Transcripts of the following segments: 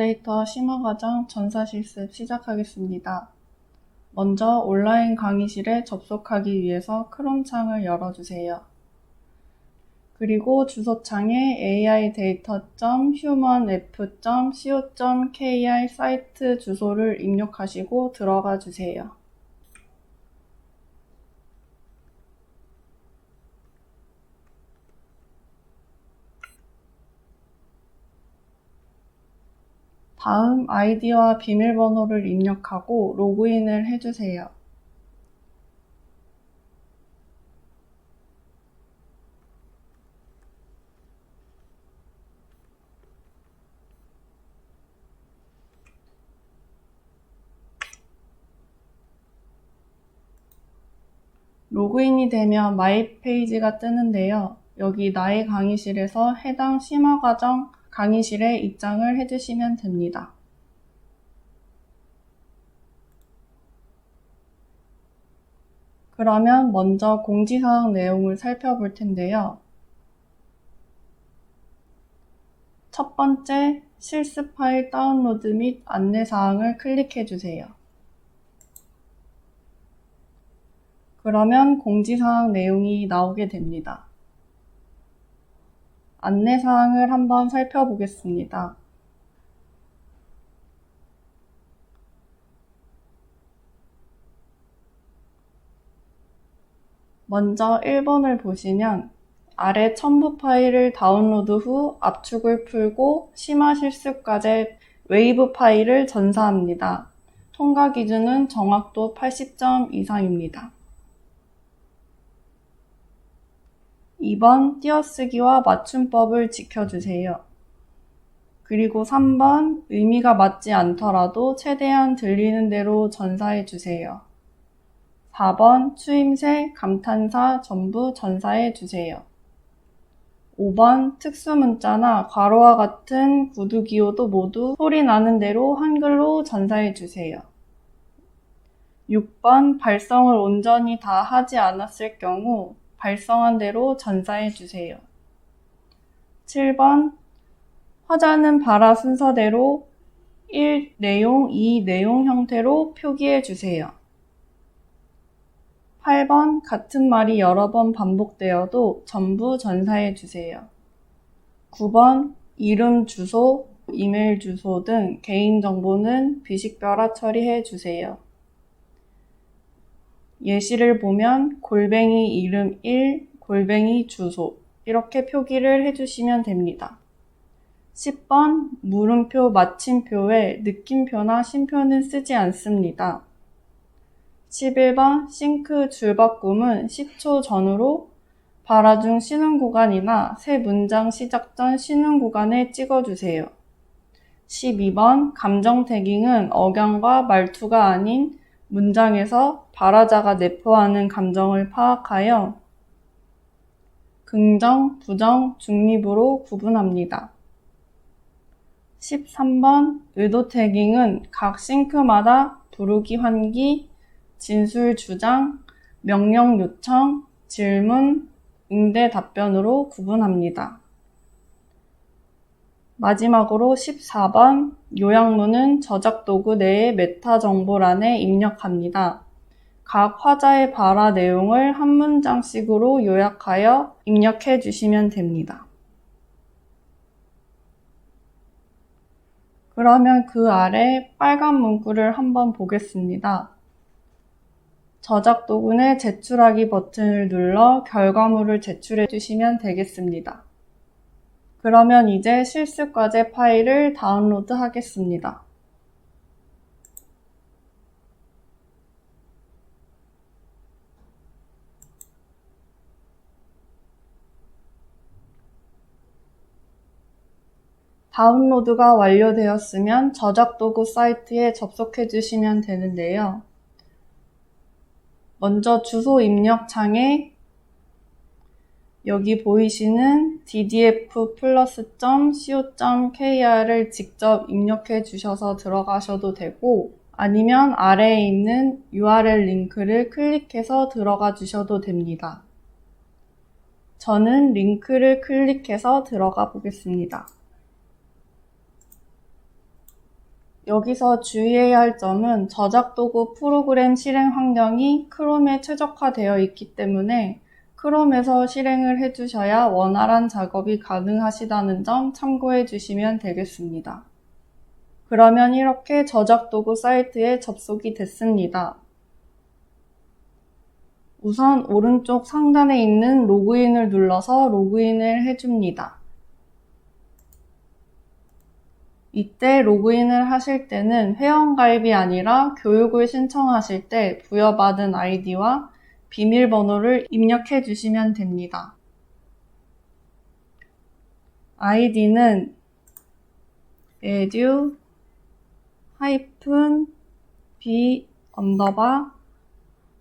데이터 심화과정 전사 실습 시작하겠습니다. 먼저 온라인 강의실에 접속하기 위해서 크롬 창을 열어주세요. 그리고 주소창에 aidata.humanf.co.kr 사이트 주소를 입력하시고 들어가 주세요. 다음 아이디와 비밀번호를 입력하고 로그인을 해주세요. 로그인이 되면 마이 페이지가 뜨는데요. 여기 나의 강의실에서 해당 심화과정 강의실에 입장을 해주시면 됩니다. 그러면 먼저 공지사항 내용을 살펴볼 텐데요. 첫 번째, 실습 파일 다운로드 및 안내사항을 클릭해 주세요. 그러면 공지사항 내용이 나오게 됩니다. 안내사항을 한번 살펴보겠습니다. 먼저 1번을 보시면 아래 첨부 파일을 다운로드 후 압축을 풀고 심화 실습과제 웨이브 파일을 전사합니다. 통과 기준은 정확도 80점 이상입니다. 2번 띄어쓰기와 맞춤법을 지켜주세요. 그리고 3번 의미가 맞지 않더라도 최대한 들리는 대로 전사해주세요. 4번 추임새, 감탄사 전부 전사해주세요. 5번 특수문자나 괄호와 같은 구두기호도 모두 소리 나는 대로 한글로 전사해주세요. 6번 발성을 온전히 다 하지 않았을 경우 발성한 대로 전사해주세요. 7번 화자는 발화 순서대로 1 내용, 2 내용 형태로 표기해주세요. 8번 같은 말이 여러 번 반복되어도 전부 전사해주세요. 9번 이름, 주소, 이메일 주소 등 개인정보는 비식별화 처리해주세요. 예시를 보면 골뱅이 이름 1, 골뱅이 주소 이렇게 표기를 해주시면 됩니다. 10번 물음표, 마침표에 느낌표나 쉼표는 쓰지 않습니다. 11번 싱크 줄바꿈은 10초 전후로 발화 중 쉬는 구간이나 새 문장 시작 전 쉬는 구간에 찍어주세요. 12번 감정 태깅은 억양과 말투가 아닌 문장에서 발화자가 내포하는 감정을 파악하여 긍정, 부정, 중립으로 구분합니다. 13번 의도 태깅은 각 싱크마다 부르기 환기, 진술 주장, 명령 요청, 질문, 응대 답변으로 구분합니다. 마지막으로 14번 요약문은 저작 도구 내의 메타 정보란에 입력합니다. 각 화자의 발화 내용을 한 문장씩으로 요약하여 입력해 주시면 됩니다. 그러면 그 아래 빨간 문구를 한번 보겠습니다. 저작 도구 내 제출하기 버튼을 눌러 결과물을 제출해 주시면 되겠습니다. 그러면 이제 실습과제 파일을 다운로드 하겠습니다. 다운로드가 완료되었으면 저작도구 사이트에 접속해 주시면 되는데요. 먼저 주소 입력 창에 여기 보이시는 ddf+.co.kr을 직접 입력해 주셔서 들어가셔도 되고 아니면 아래에 있는 URL 링크를 클릭해서 들어가 주셔도 됩니다. 저는 링크를 클릭해서 들어가 보겠습니다. 여기서 주의해야 할 점은 저작 도구 프로그램 실행 환경이 크롬에 최적화되어 있기 때문에 크롬에서 실행을 해주셔야 원활한 작업이 가능하시다는 점 참고해 주시면 되겠습니다. 그러면 이렇게 저작 도구 사이트에 접속이 됐습니다. 우선 오른쪽 상단에 있는 로그인을 눌러서 로그인을 해줍니다. 이때 로그인을 하실 때는 회원가입이 아니라 교육을 신청하실 때 부여받은 아이디와 비밀번호를 입력해 주시면 됩니다. 아이디는 edu-b_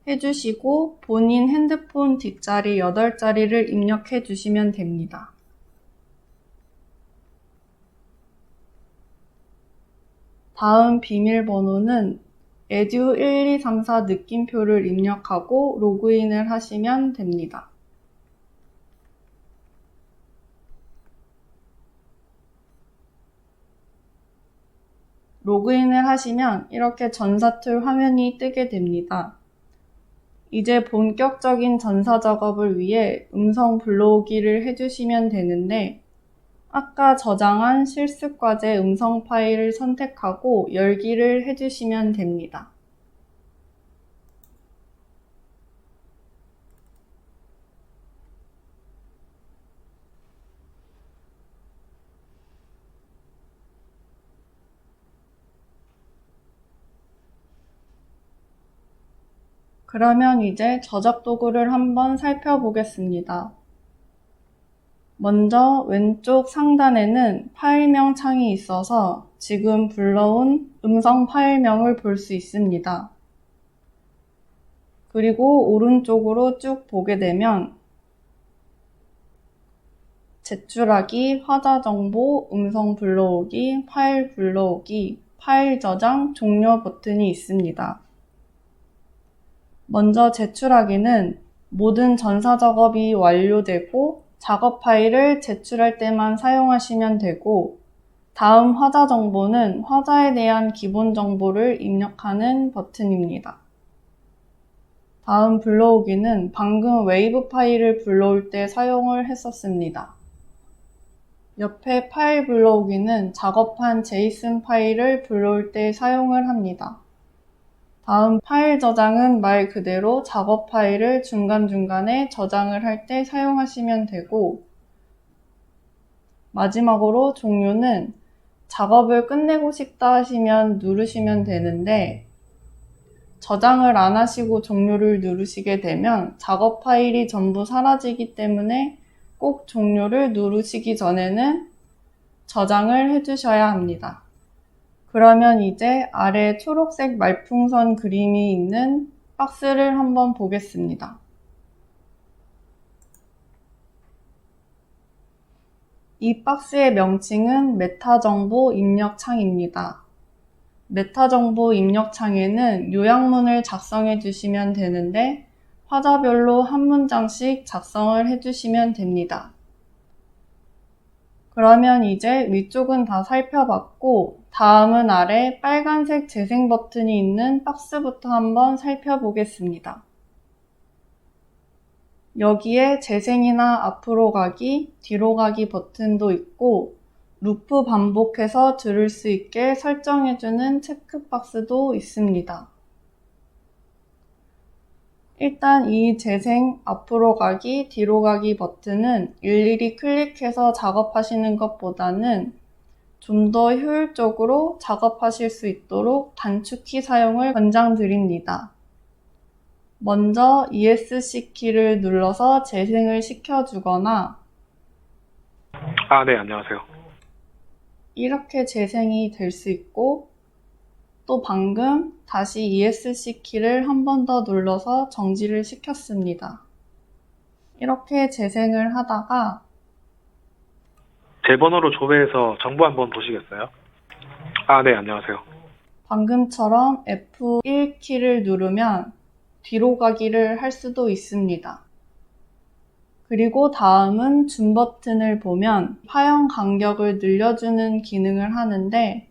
해주시고 본인 핸드폰 뒷자리 8자리를 입력해 주시면 됩니다. 다음 비밀번호는 edu1234 느낌표를 입력하고 로그인을 하시면 됩니다. 로그인을 하시면 이렇게 전사툴 화면이 뜨게 됩니다. 이제 본격적인 전사 작업을 위해 음성 불러오기를 해주시면 되는데 아까 저장한 실습과제 음성 파일을 선택하고 열기를 해주시면 됩니다. 그러면 이제 저작 도구를 한번 살펴보겠습니다. 먼저 왼쪽 상단에는 파일명 창이 있어서 지금 불러온 음성 파일명을 볼 수 있습니다. 그리고 오른쪽으로 쭉 보게 되면 제출하기, 화자 정보, 음성 불러오기, 파일 불러오기, 파일 저장, 종료 버튼이 있습니다. 먼저 제출하기는 모든 전사 작업이 완료되고 작업 파일을 제출할 때만 사용하시면 되고, 다음 화자 정보는 화자에 대한 기본 정보를 입력하는 버튼입니다. 다음 불러오기는 방금 웨이브 파일을 불러올 때 사용을 했었습니다. 옆에 파일 불러오기는 작업한 제이슨 파일을 불러올 때 사용을 합니다. 다음 파일 저장은 말 그대로 작업 파일을 중간중간에 저장을 할 때 사용하시면 되고, 마지막으로 종료는 작업을 끝내고 싶다 하시면 누르시면 되는데, 저장을 안 하시고 종료를 누르시게 되면 작업 파일이 전부 사라지기 때문에 꼭 종료를 누르시기 전에는 저장을 해주셔야 합니다. 그러면 이제 아래 초록색 말풍선 그림이 있는 박스를 한번 보겠습니다. 이 박스의 명칭은 메타 정보 입력 창입니다. 메타 정보 입력 창에는 요약문을 작성해 주시면 되는데 화자별로 한 문장씩 작성을 해주시면 됩니다. 그러면 이제 위쪽은 다 살펴봤고 다음은 아래 빨간색 재생 버튼이 있는 박스부터 한번 살펴보겠습니다. 여기에 재생이나 앞으로 가기, 뒤로 가기 버튼도 있고 루프 반복해서 들을 수 있게 설정해주는 체크박스도 있습니다. 일단 이 재생, 앞으로 가기, 뒤로 가기 버튼은 일일이 클릭해서 작업하시는 것보다는 좀 더 효율적으로 작업하실 수 있도록 단축키 사용을 권장드립니다. 먼저 ESC 키를 눌러서 재생을 시켜주거나 네, 안녕하세요. 이렇게 재생이 될 수 있고, 또 방금 다시 ESC 키를 한 번 더 눌러서 정지를 시켰습니다. 이렇게 재생을 하다가 제 번호로 조회해서 정보 한번 보시겠어요? 네, 안녕하세요. 방금처럼 F1 키를 누르면 뒤로 가기를 할 수도 있습니다. 그리고 다음은 줌 버튼을 보면 화형 간격을 늘려주는 기능을 하는데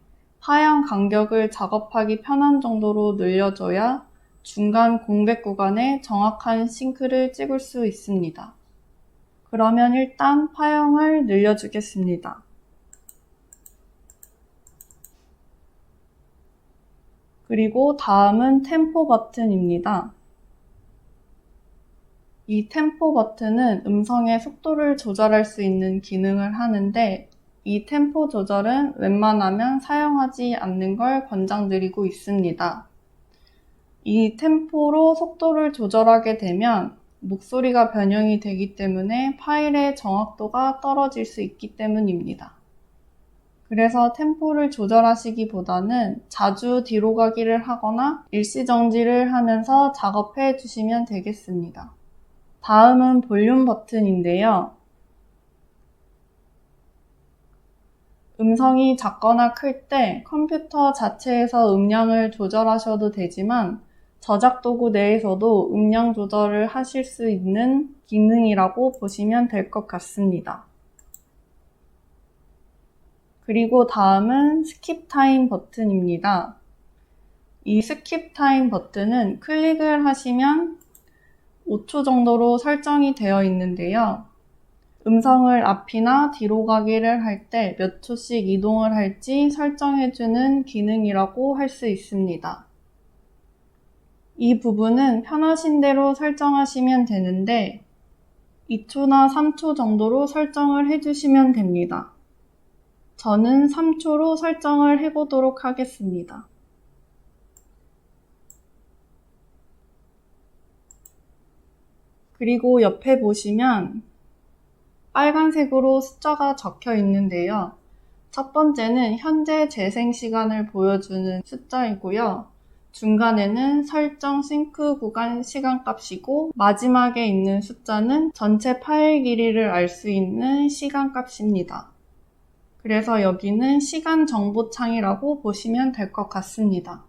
하향 간격을 작업하기 편한 정도로 늘려줘야 중간 공백 구간에 정확한 싱크를 찍을 수 있습니다. 그러면 일단 파형을 늘려주겠습니다. 그리고 다음은 템포 버튼입니다. 이 템포 버튼은 음성의 속도를 조절할 수 있는 기능을 하는데 이 템포 조절은 웬만하면 사용하지 않는 걸 권장드리고 있습니다. 이 템포로 속도를 조절하게 되면 목소리가 변형이 되기 때문에 파일의 정확도가 떨어질 수 있기 때문입니다. 그래서 템포를 조절하시기보다는 자주 뒤로 가기를 하거나 일시정지를 하면서 작업해 주시면 되겠습니다. 다음은 볼륨 버튼인데요. 음성이 작거나 클 때 컴퓨터 자체에서 음량을 조절하셔도 되지만 저작 도구 내에서도 음량 조절을 하실 수 있는 기능이라고 보시면 될 것 같습니다. 그리고 다음은 스킵 타임 버튼입니다. 이 스킵 타임 버튼은 클릭을 하시면 5초 정도로 설정이 되어 있는데요. 음성을 앞이나 뒤로 가기를 할 때 몇 초씩 이동을 할지 설정해주는 기능이라고 할 수 있습니다. 이 부분은 편하신 대로 설정하시면 되는데 2초나 3초 정도로 설정을 해주시면 됩니다. 저는 3초로 설정을 해보도록 하겠습니다. 그리고 옆에 보시면 빨간색으로 숫자가 적혀 있는데요. 첫 번째는 현재 재생 시간을 보여주는 숫자이고요. 중간에는 설정 싱크 구간 시간값이고 마지막에 있는 숫자는 전체 파일 길이를 알 수 있는 시간값입니다. 그래서 여기는 시간 정보 창이라고 보시면 될 것 같습니다.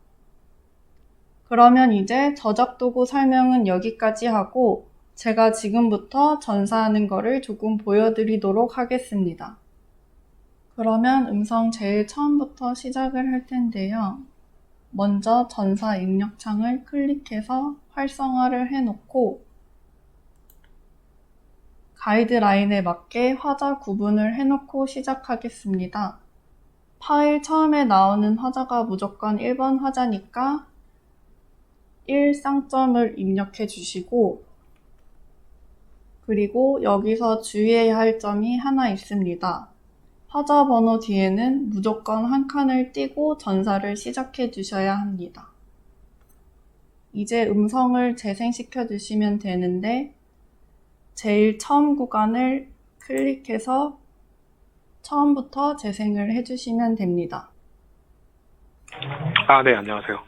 그러면 이제 저작 도구 설명은 여기까지 하고 제가 지금부터 전사하는 거를 조금 보여드리도록 하겠습니다. 그러면 음성 제일 처음부터 시작을 할 텐데요. 먼저 전사 입력창을 클릭해서 활성화를 해놓고 가이드라인에 맞게 화자 구분을 해놓고 시작하겠습니다. 파일 처음에 나오는 화자가 무조건 1번 화자니까 1 쌍점을 입력해 주시고 그리고 여기서 주의해야 할 점이 하나 있습니다. 화자 번호 뒤에는 무조건 한 칸을 띄고 전사를 시작해 주셔야 합니다. 이제 음성을 재생시켜 주시면 되는데 제일 처음 구간을 클릭해서 처음부터 재생을 해주시면 됩니다. 네, 안녕하세요.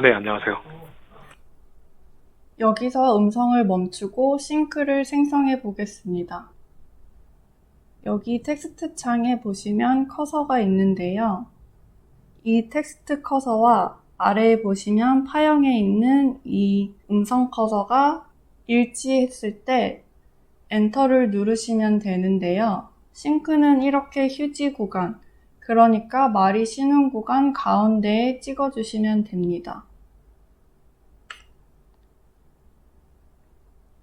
네, 안녕하세요. 여기서 음성을 멈추고 싱크를 생성해 보겠습니다. 여기 텍스트 창에 보시면 커서가 있는데요. 이 텍스트 커서와 아래에 보시면 파형에 있는 이 음성 커서가 일치했을 때 엔터를 누르시면 되는데요. 싱크는 이렇게 휴지 구간, 그러니까 말이 쉬는 구간 가운데에 찍어주시면 됩니다.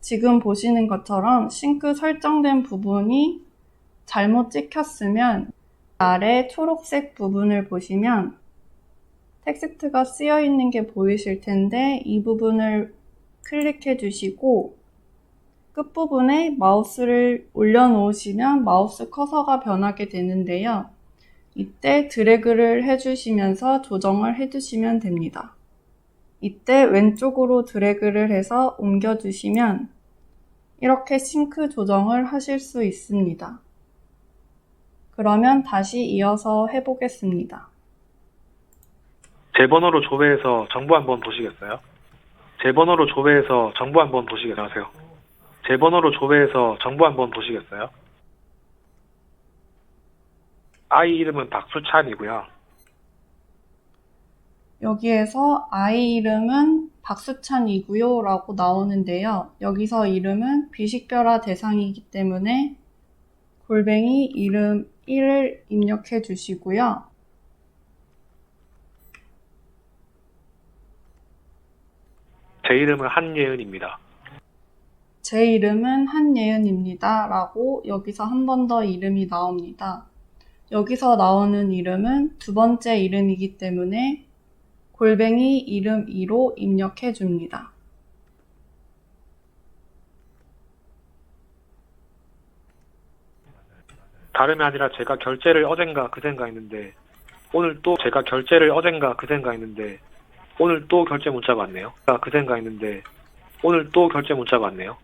지금 보시는 것처럼 싱크 설정된 부분이 잘못 찍혔으면 아래 초록색 부분을 보시면 텍스트가 쓰여 있는 게 보이실 텐데 이 부분을 클릭해 주시고 끝부분에 마우스를 올려놓으시면 마우스 커서가 변하게 되는데요. 이때 드래그를 해주시면서 조정을 해주시면 됩니다. 이때 왼쪽으로 드래그를 해서 옮겨주시면 이렇게 싱크 조정을 하실 수 있습니다. 그러면 다시 이어서 해보겠습니다. 제 번호로 조회해서 정보 한번 보시겠어요? 제 번호로 조회해서 정보 한번 보시겠어요? 제 번호로 조회해서 정보 한번 보시겠어요? 아이 이름은 박수찬이고요. 여기에서 아이 이름은 박수찬이고요 라고 나오는데요. 여기서 이름은 비식별화 대상이기 때문에 골뱅이 이름 1을 입력해 주시고요. 제 이름은 한예은입니다. 제 이름은 한예은입니다. 라고 여기서 한 번 더 이름이 나옵니다. 여기서 나오는 이름은 두 번째 이름이기 때문에 골뱅이 이름 2로 입력해 줍니다. 다름이 아니라 제가 결제를 어젠가 그젠가 했는데 오늘 또 제가 결제를 어젠가 그젠가 했는데 오늘 또 결제 문자가 왔네요. 그젠가 했는데 오늘 또 결제 문자가 왔네요.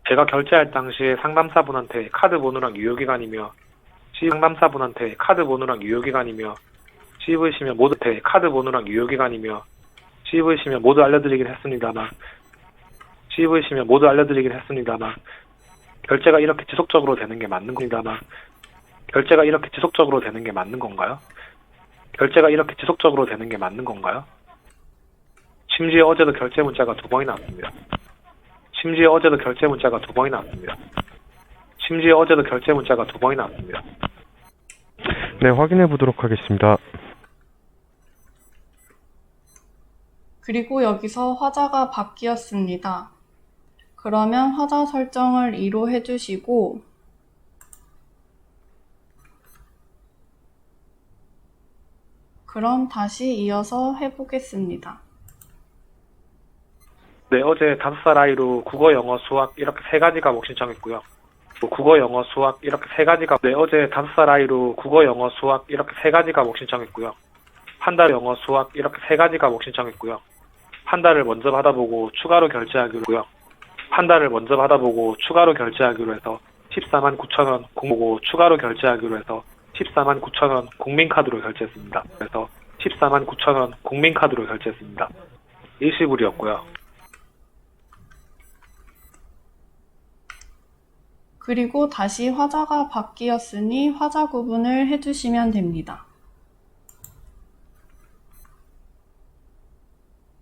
제가 결제할 당시에 상담사분한테 카드 번호랑 유효기간이며 상담사분한테 카드 번호랑 유효기간이며 씹으시면 모두 카드 번호랑 유효기간이며 씹으시면 모두 알려드리긴 했습니다만 결제가 이렇게 지속적으로 되는 게 맞는 겁니다만 결제가 이렇게 지속적으로 되는 게 맞는 건가요? 심지어 어제도 결제 문자가 2번이나 왔습니다. 네, 확인해 보도록 하겠습니다. 그리고 여기서 화자가 바뀌었습니다. 그러면 화자 설정을 2로 해주시고 그럼 다시 이어서 해보겠습니다. 네, 어제 5살 아이로 국어, 영어, 수학 이렇게 3가지 과목 신청했고요. 국어, 영어, 수학 이렇게 3가지 과목. 네, 어제 5살 아이로 국어, 영어, 수학 이렇게 3가지 과목 신청했고요. 한 달 영어, 수학 이렇게 3가지 과목 신청했고요. 한 달을 먼저 받아보고 추가로 결제하기로 해서 14만 9천 원 공보고 추가로 결제하기로 해서 14만 9천 원 국민카드로 결제했습니다. 그래서 14만 9천 원 국민카드로 결제했습니다. 일시불이었고요. 그리고 다시 화자가 바뀌었으니 화자 구분을 해주시면 됩니다.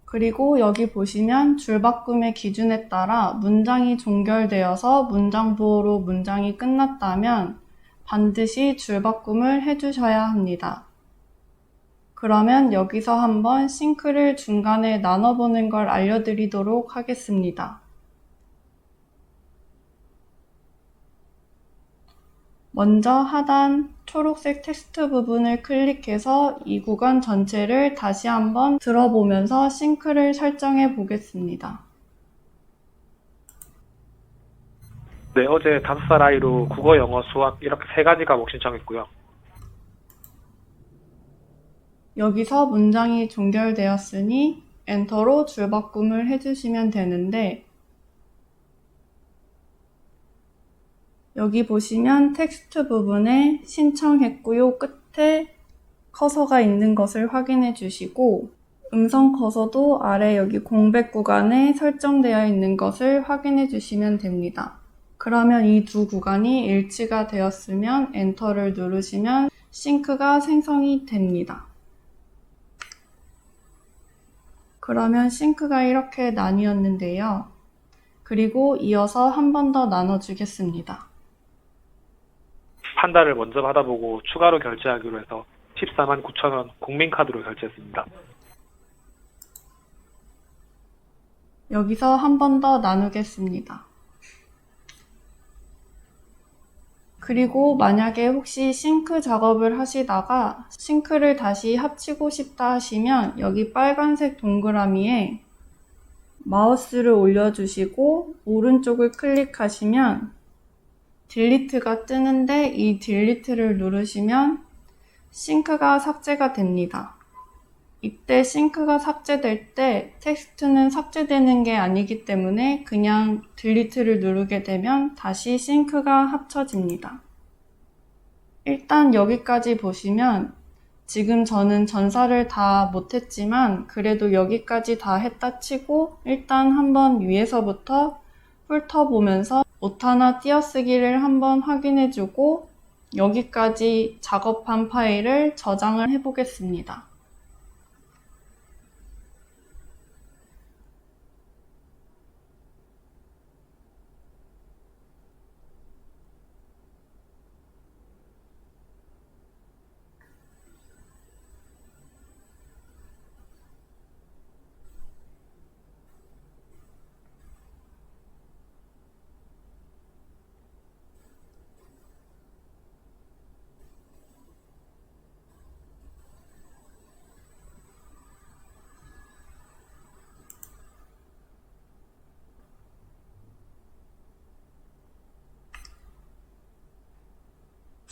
그리고 여기 보시면 줄바꿈의 기준에 따라 문장이 종결되어서 문장부호로 문장이 끝났다면 반드시 줄바꿈을 해주셔야 합니다. 그러면 여기서 한번 싱크를 중간에 나눠보는 걸 알려드리도록 하겠습니다. 먼저 하단 초록색 텍스트 부분을 클릭해서 이 구간 전체를 다시 한번 들어보면서 싱크를 설정해 보겠습니다. 네, 어제 5살 아이로 국어, 영어, 수학 이렇게 3가지 과목 신청했고요. 여기서 문장이 종결되었으니 엔터로 줄바꿈을 해주시면 되는데 여기 보시면 텍스트 부분에 신청했고요 끝에 커서가 있는 것을 확인해 주시고 음성 커서도 아래 여기 공백 구간에 설정되어 있는 것을 확인해 주시면 됩니다. 그러면 이 두 구간이 일치가 되었으면 엔터를 누르시면 싱크가 생성이 됩니다. 그러면 싱크가 이렇게 나뉘었는데요. 그리고 이어서 한 번 더 나눠주겠습니다. 한 달을 먼저 받아보고 추가로 결제하기로 해서 14만 9천 원 국민카드로 결제했습니다. 여기서 한 번 더 나누겠습니다. 그리고 만약에 혹시 싱크 작업을 하시다가 싱크를 다시 합치고 싶다 하시면 여기 빨간색 동그라미에 마우스를 올려주시고 오른쪽을 클릭하시면 딜리트가 뜨는데 이 딜리트를 누르시면 싱크가 삭제가 됩니다. 이때 싱크가 삭제될 때 텍스트는 삭제되는 게 아니기 때문에 그냥 딜리트를 누르게 되면 다시 싱크가 합쳐집니다. 일단 여기까지 보시면 지금 저는 전사를 다 못했지만 그래도 여기까지 다 했다 치고 일단 한번 위에서부터 훑어보면서 오타나 띄어쓰기를 한번 확인해주고 여기까지 작업한 파일을 저장을 해보겠습니다.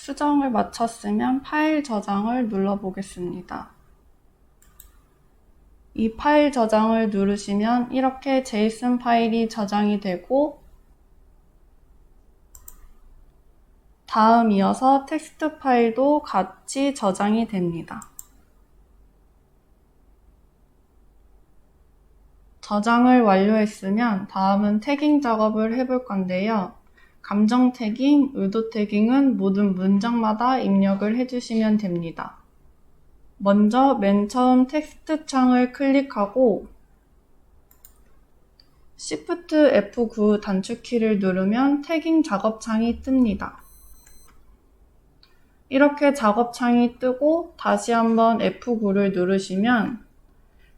수정을 마쳤으면 파일 저장을 눌러보겠습니다. 이 파일 저장을 누르시면 이렇게 JSON 파일이 저장이 되고 다음 이어서 텍스트 파일도 같이 저장이 됩니다. 저장을 완료했으면 다음은 태깅 작업을 해볼 건데요. 감정 태깅, 의도 태깅은 모든 문장마다 입력을 해주시면 됩니다. 먼저 맨 처음 텍스트 창을 클릭하고 Shift F9 단축키를 누르면 태깅 작업창이 뜹니다. 이렇게 작업창이 뜨고 다시 한번 F9를 누르시면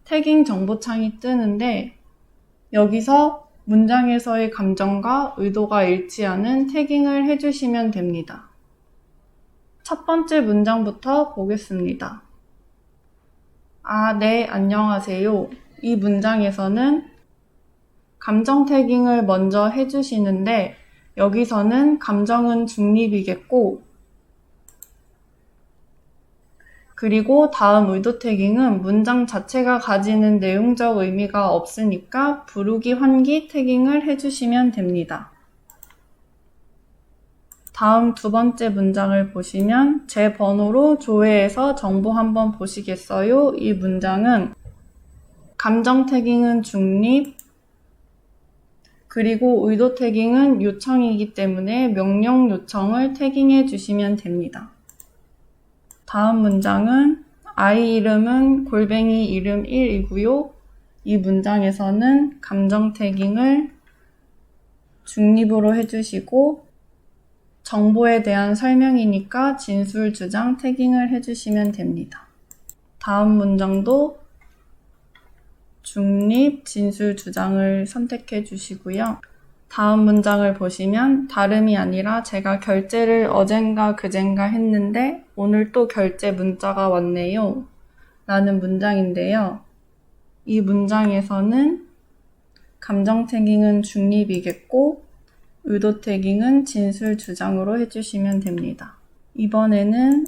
태깅 정보창이 뜨는데 여기서 문장에서의 감정과 의도가 일치하는 태깅을 해주시면 됩니다. 첫 번째 문장부터 보겠습니다. 네, 안녕하세요. 이 문장에서는 감정 태깅을 먼저 해주시는데 여기서는 감정은 중립이겠고 그리고 다음 의도 태깅은 문장 자체가 가지는 내용적 의미가 없으니까 부르기 환기 태깅을 해주시면 됩니다. 다음 두 번째 문장을 보시면 제 번호로 조회해서 정보 한번 보시겠어요? 이 문장은 감정 태깅은 중립, 그리고 의도 태깅은 요청이기 때문에 명령 요청을 태깅해 주시면 됩니다. 다음 문장은 아이 이름은 골뱅이 이름 1이고요. 이 문장에서는 감정 태깅을 중립으로 해주시고 정보에 대한 설명이니까 진술 주장 태깅을 해주시면 됩니다. 다음 문장도 중립 진술 주장을 선택해 주시고요. 다음 문장을 보시면 다름이 아니라 제가 결제를 어젠가 그젠가 했는데 오늘 또 결제 문자가 왔네요. 라는 문장인데요. 이 문장에서는 감정 태깅은 중립이겠고 의도 태깅은 진술 주장으로 해주시면 됩니다. 이번에는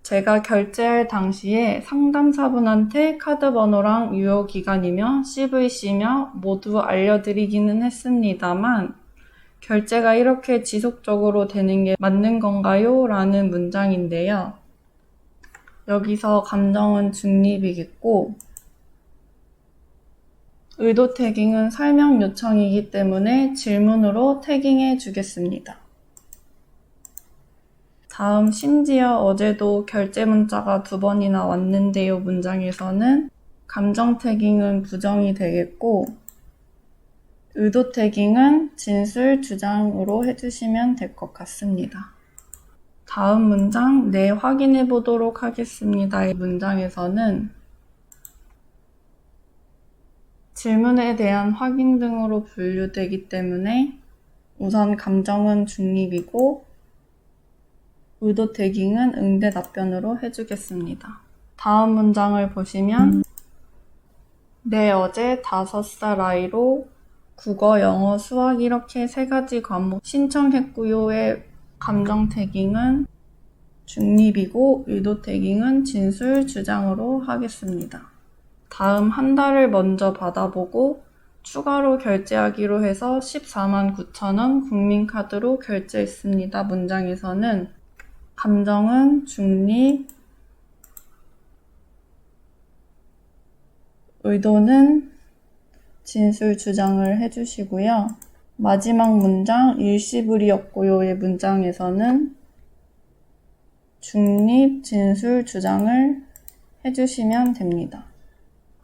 제가 결제할 당시에 상담사분한테 카드 번호랑 유효기간이며 CVC며 모두 알려드리기는 했습니다만 결제가 이렇게 지속적으로 되는 게 맞는 건가요? 라는 문장인데요. 여기서 감정은 중립이겠고 의도 태깅은 설명 요청이기 때문에 질문으로 태깅해 주겠습니다. 다음 심지어 어제도 결제 문자가 2번이나 왔는데요 문장에서는 감정 태깅은 부정이 되겠고 의도 태깅은 진술 주장으로 해주시면 될 것 같습니다. 다음 문장 네 확인해 보도록 하겠습니다. 이 문장에서는 질문에 대한 확인 등으로 분류되기 때문에 우선 감정은 중립이고 의도 태깅은 응대 답변으로 해주겠습니다. 다음 문장을 보시면 네, 어제 5살 아이로 국어, 영어, 수학 이렇게 3가지 과목 신청했고요의 감정 태깅은 중립이고 의도 태깅은 진술 주장으로 하겠습니다. 다음 한 달을 먼저 받아보고 추가로 결제하기로 해서 149,000원 국민카드로 결제했습니다. 문장에서는 감정은 중립, 의도는 진술 주장을 해주시고요. 마지막 문장 일시불이었고요의 문장에서는 중립, 진술 주장을 해주시면 됩니다.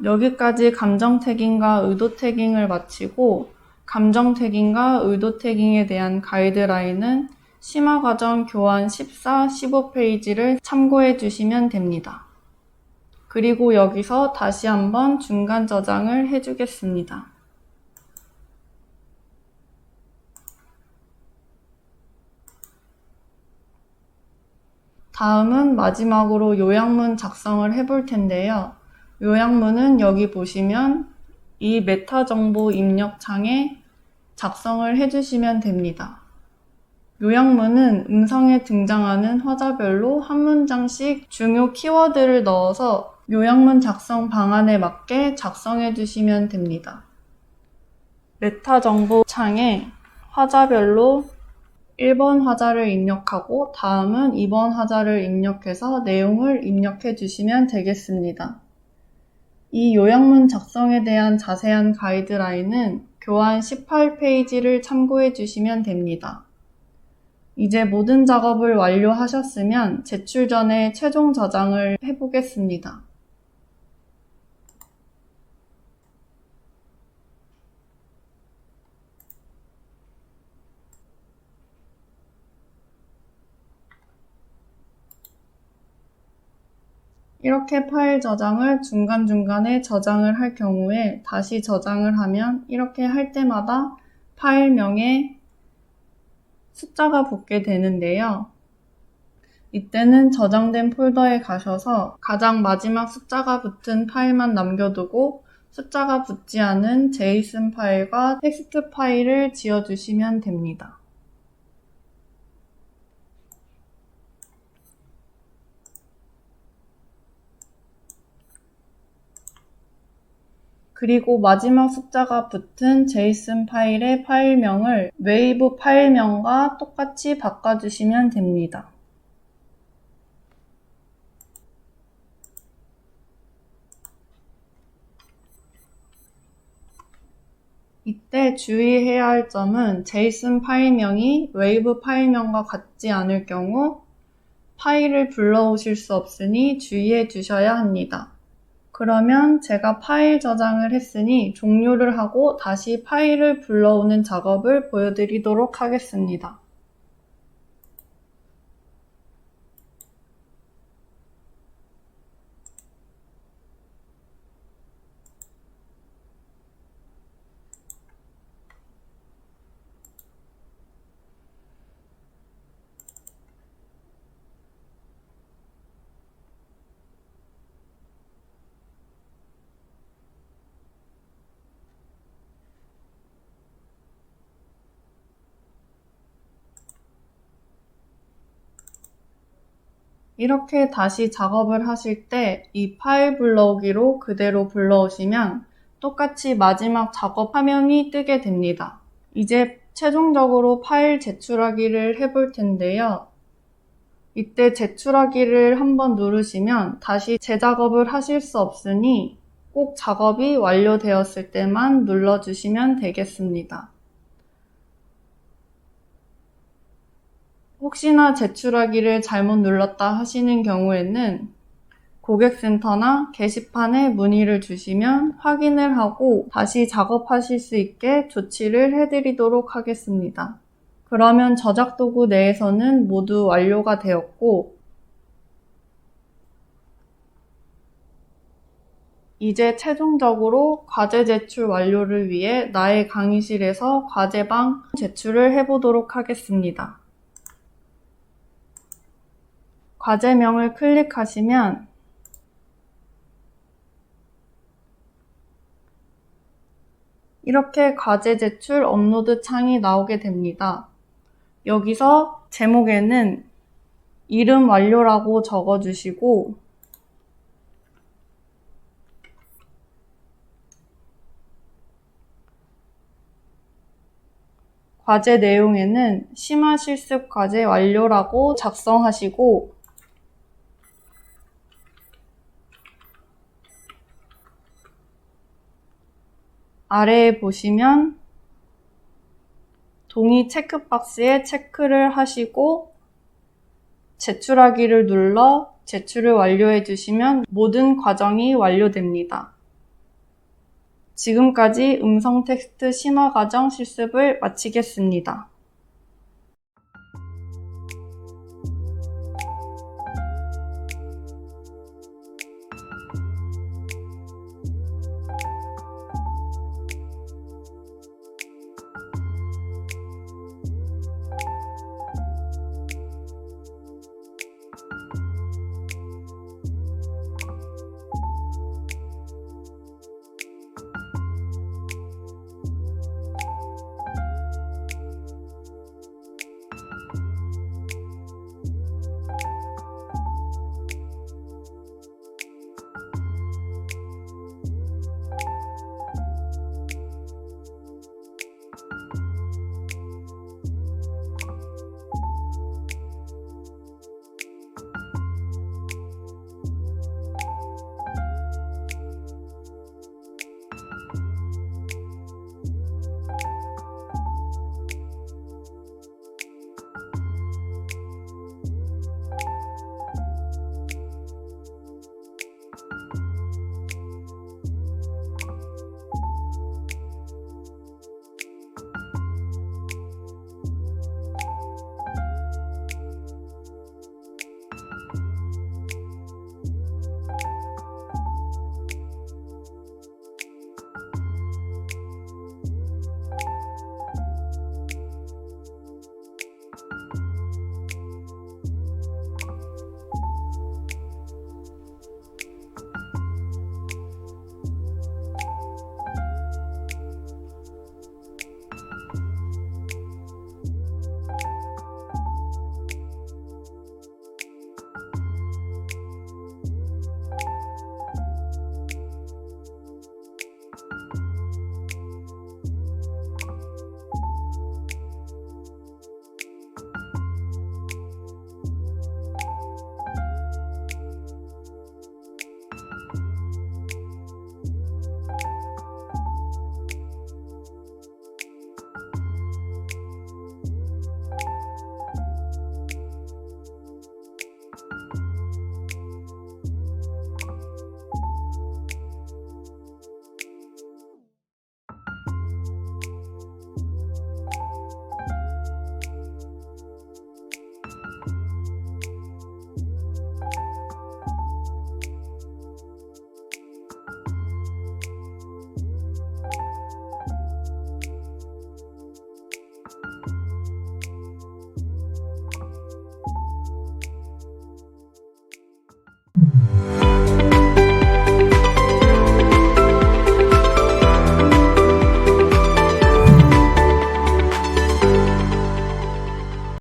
여기까지 감정 태깅과 의도 태깅을 마치고 감정 태깅과 의도 태깅에 대한 가이드라인은 심화과정 교환 14, 15페이지를 참고해 주시면 됩니다. 그리고 여기서 다시 한번 중간 저장을 해주겠습니다. 다음은 마지막으로 요약문 작성을 해볼 텐데요. 요약문은 여기 보시면 이 메타 정보 입력 창에 작성을 해주시면 됩니다. 요약문은 음성에 등장하는 화자별로 한 문장씩 중요 키워드를 넣어서 요약문 작성 방안에 맞게 작성해 주시면 됩니다. 메타 정보 창에 화자별로 1번 화자를 입력하고 다음은 2번 화자를 입력해서 내용을 입력해 주시면 되겠습니다. 이 요약문 작성에 대한 자세한 가이드라인은 교환 18페이지를 참고해 주시면 됩니다. 이제 모든 작업을 완료하셨으면 제출 전에 최종 저장을 해보겠습니다. 이렇게 파일 저장을 중간중간에 저장을 할 경우에 다시 저장을 하면 이렇게 할 때마다 파일명에 숫자가 붙게 되는데요. 이때는 저장된 폴더에 가셔서 가장 마지막 숫자가 붙은 파일만 남겨두고 숫자가 붙지 않은 JSON 파일과 텍스트 파일을 지어주시면 됩니다. 그리고 마지막 숫자가 붙은 JSON 파일의 파일명을 웨이브 파일명과 똑같이 바꿔주시면 됩니다. 이때 주의해야 할 점은 JSON 파일명이 웨이브 파일명과 같지 않을 경우 파일을 불러오실 수 없으니 주의해 주셔야 합니다. 그러면 제가 파일 저장을 했으니 종료를 하고 다시 파일을 불러오는 작업을 보여드리도록 하겠습니다. 이렇게 다시 작업을 하실 때 이 파일 불러오기로 그대로 불러오시면 똑같이 마지막 작업 화면이 뜨게 됩니다. 이제 최종적으로 파일 제출하기를 해볼 텐데요. 이때 제출하기를 한번 누르시면 다시 재작업을 하실 수 없으니 꼭 작업이 완료되었을 때만 눌러주시면 되겠습니다. 혹시나 제출하기를 잘못 눌렀다 하시는 경우에는 고객센터나 게시판에 문의를 주시면 확인을 하고 다시 작업하실 수 있게 조치를 해드리도록 하겠습니다. 그러면 저작도구 내에서는 모두 완료가 되었고 이제 최종적으로 과제 제출 완료를 위해 나의 강의실에서 과제방 제출을 해보도록 하겠습니다. 과제명을 클릭하시면 이렇게 과제 제출 업로드 창이 나오게 됩니다. 여기서 제목에는 이름 완료라고 적어주시고 과제 내용에는 심화 실습 과제 완료라고 작성하시고 아래에 보시면 동의 체크박스에 체크를 하시고 제출하기를 눌러 제출을 완료해 주시면 모든 과정이 완료됩니다. 지금까지 음성 텍스트 심화 과정 실습을 마치겠습니다.